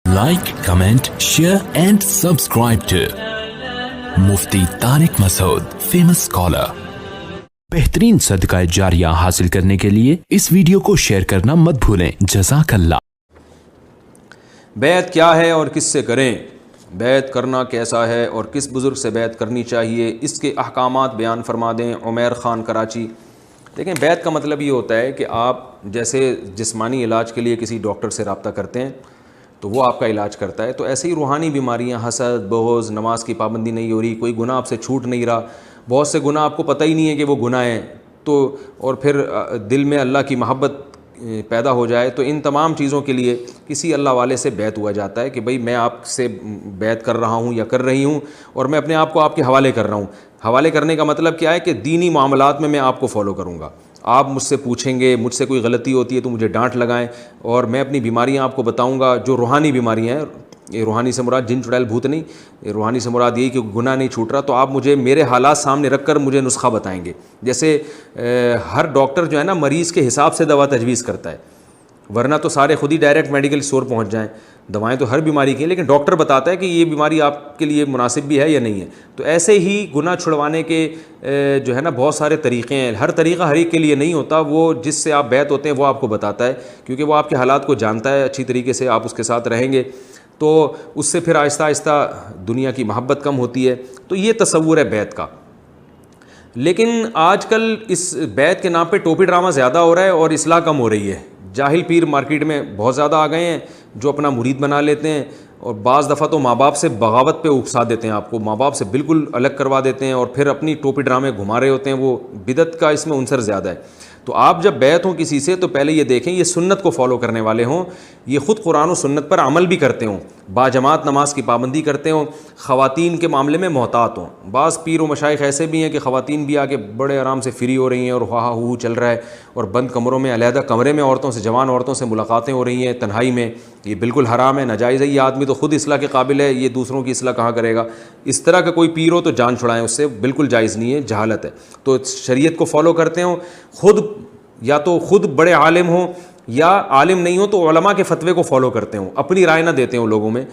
Like, comment, share and subscribe to Mufti Tariq Masood, famous scholar. बेहतरीन सदका जारिया हासिल करने के लिए इस वीडियो को शेयर करना मत भूलें। जज़ाकल्लाह। बैत क्या है और किससे करें, बैत करना कैसा है और किस बुज़ुर्ग से बैत करनी चाहिए, इसके अहकामात बयान फरमा दें। उमैर ख़ान कराची। देखें, बैत का मतलब ये होता है कि आप जैसे जिस्मानी इलाज के लिए किसी डॉक्टर से रब्ता करते हैं तो वो आपका इलाज करता है, तो ऐसे ही रूहानी बीमारियां, हसद, बोझ, नमाज की पाबंदी नहीं हो रही, कोई गुनाह आपसे छूट नहीं रहा, बहुत से गुनाह आपको पता ही नहीं है कि वो गुनाह हैं, तो और फिर दिल में अल्लाह की मोहब्बत पैदा हो जाए, तो इन तमाम चीज़ों के लिए किसी अल्लाह वाले से बैत हुआ जाता है कि भाई मैं आपसे बैत कर रहा हूँ या कर रही हूँ और मैं अपने आप को आपके हवाले कर रहा हूँ। हवाले करने का मतलब क्या है कि दीनी मामलात में मैं आपको फॉलो करूँगा। आप मुझसे पूछेंगे, मुझसे कोई गलती होती है तो मुझे डांट लगाएं और मैं अपनी बीमारियां आपको बताऊंगा, जो रूहानी बीमारियां हैं। ये रूहानी से मुराद जिन चुड़ैल भूत नहीं, ये रूहानी से मुराद यही कि गुनाह नहीं छूट रहा, तो आप मुझे मेरे हालात सामने रख कर मुझे नुस्खा बताएंगे। जैसे हर डॉक्टर जो है ना मरीज़ के हिसाब से दवा तजवीज़ करता है, वरना तो सारे खुद ही डायरेक्ट मेडिकल स्टोर पहुंच जाएं। दवाएं तो हर बीमारी की हैं, लेकिन डॉक्टर बताता है कि ये बीमारी आपके लिए मुनासिब भी है या नहीं है। तो ऐसे ही गुनाह छुड़वाने के जो है ना बहुत सारे तरीक़े हैं। हर तरीक़ा हर एक के लिए नहीं होता, वो जिससे आप बैत होते हैं वो आपको बताता है, क्योंकि वो आपके हालात को जानता है अच्छी तरीके से। आप उसके साथ रहेंगे तो उससे फिर आहिस्ता आहिस्ता दुनिया की मोहब्बत कम होती है। तो ये तसव्वुर है बैत का। लेकिन आजकल इस बैत के नाम पे टोपी ड्रामा ज़्यादा हो रहा है और इस्लाह कम हो रही है। जाहिल पीर मार्केट में बहुत ज़्यादा आ गए हैं जो अपना मुरीद बना लेते हैं, और बाज़ दफ़ा तो माँ बाप से बगावत पे उकसा देते हैं, आपको माँ बाप से बिल्कुल अलग करवा देते हैं और फिर अपनी टोपी ड्रामे घुमा रहे होते हैं। वो बिदत का इसमें उनसर ज़्यादा है। तो आप जब बैत हों किसी से तो पहले ये देखें ये सुन्नत को फॉलो करने वाले हों, ये ख़ुद कुरान और सुन्नत पर अमल भी करते हों, बाजमात नमाज की पाबंदी करते हों, ख़वातीन के मामले में मोहतात हों। बाज़ पीर व मशाइख ऐसे भी हैं कि ख़वातीन भी आके बड़े आराम से फ्री हो रही हैं और हा हू चल रहा है, और बंद कमरों में अलहदा कमरे में औरतों से, जवान औरतों से मुलाकातें हो रही हैं तन्हाई में। ये बिल्कुल हराम है, नाजायज़ है। ये आदमी तो ख़ुद इस्लाह के काबिल है, ये दूसरों की इस्लाह कहाँ करेगा। इस तरह का कोई पीर हो तो जान छुड़ाएं उससे, बिल्कुल जायज़ नहीं है, जहालत है। तो शरीयत को फॉलो करते हों, खुद या तो खुद बड़े आलिम हों या आलिम नहीं हो तो उलमा के फतवे को फॉलो करते हों, अपनी राय ना देते हों लोगों में।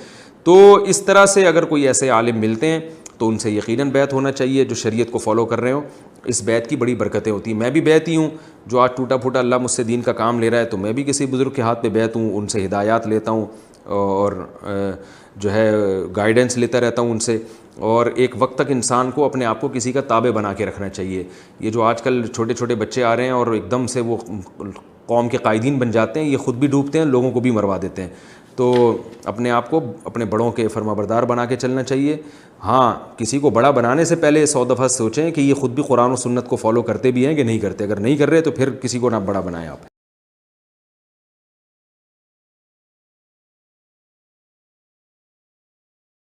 तो इस तरह से अगर कोई ऐसे आलिम मिलते हैं तो उनसे यकीनन बैत होना चाहिए जो शरीयत को फॉलो कर रहे हो। इस बैत की बड़ी बरकतें होती हैं। मैं भी बैत ही हूँ, जो आज टूटा फूटा अल्लाह मुझसे दीन का काम ले रहा है तो मैं भी किसी बुज़ुर्ग के हाथ पे बैत हूँ, उनसे हिदायत लेता हूँ और जो है गाइडेंस लेता रहता हूँ उनसे। और एक वक्त तक इंसान को अपने आप को किसी का ताबे बना के रखना चाहिए। ये जो आजकल छोटे छोटे बच्चे आ रहे हैं और एकदम से वो कौम के कायदीन बन जाते हैं, ये ख़ुद भी डूबते हैं, लोगों को भी मरवा देते हैं। तो अपने आप को अपने बड़ों के फरमाबरदार बना के चलना चाहिए। हाँ, किसी को बड़ा बनाने से पहले 100 दफ़ा सोचें कि ये ख़ुद भी कुरान और सुन्नत को फॉलो करते भी हैं कि नहीं करते। अगर नहीं कर रहे तो फिर किसी को ना बड़ा बनाएं आप।